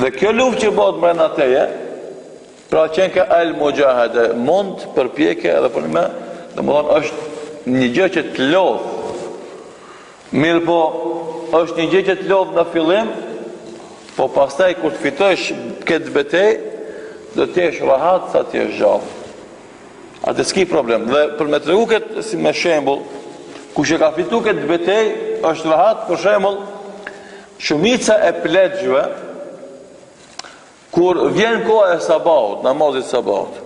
Dhe kjo luftë që bëhet brenda teje, pra qenë ka el mujahede, mund përpjekje edhe për me, domethënë është një gjë që të lodh. Mirë po, është një gjë që të lodh në fillim, po pastaj kur të fitosh këtë betejë, do të jesh rahat sa të jesh gjallë. Atë s'ki problem. Dhe për me tregu këtë si me shembull, kush e ka fitu këtë betejë, është rahat, për shembull, shumica e plegjve, kur vjen koha e sabahut, namazit sabahut,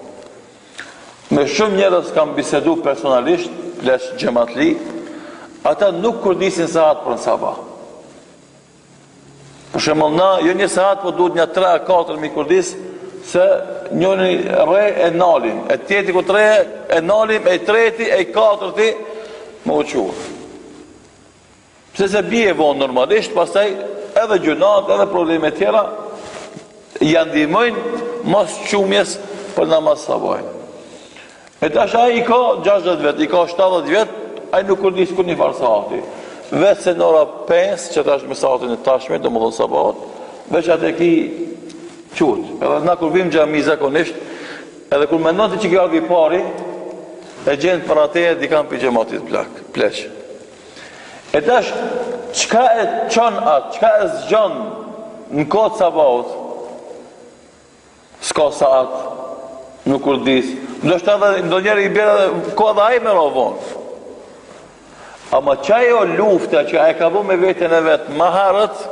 me shumë njerëz kam bisedu personalisht, pleq xhamatli, ata nuk kurdisin sahat për në sabah. Për shembull na, jo një sahat, po duhet një 3-4 mi kurdis, se njëni re e nalin, e tjeti ku 3 e nalim, e treti, e 4-ti, më uquë. Pse se bie vonë normalisht, pastaj edhe gjunat, edhe probleme tjera, janë ndihmojnë mos qumjes për namaz sabah. E tash ai i ka 60 vjet, i ka 70 vjet, ai nuk kurdis kur një farë sahati. Vetë se në ora 5, që tash me sahatin e tashme, do më dhënë sabahat, veç atë e ki qut. Edhe na kur vim xhami zakonisht, edhe kur mendon se që kjo albi pari, e gjenë për ateje dikan për gjematit pleq. E tash, qka e qënë atë, qka e zgjon në kodë sabahut, s'ka saat, nuk kurdis, ndo njerë i bjerë dhe kodë a i me rovon. Ama qajo lufta që e ka bu me vetën e vetë maharët,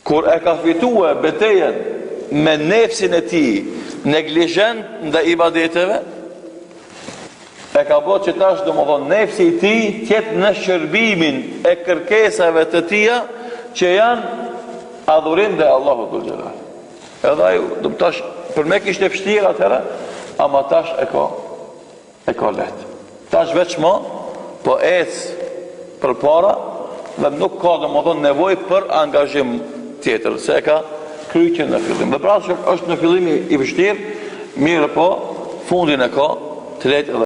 kur e ka fitue betejen me nefsin e ti neglijent nda ibadeteve, e ka bo që tash do më thonë nefsi i ti tjetë në shërbimin e kërkesave të tia që janë adhurim dhe Allahu dhul xhelal. Edhe ai do të tash për me kishte vështirë atëherë, ama tash e ka lehtë. Tash veç më po ecë për para dhe nuk ka do më thonë nevoj për angazhim tjetër, se e ka kryqen në fillim. Dhe pra është në fillimi i vështirë, mirë po fundin e ka të lehtë.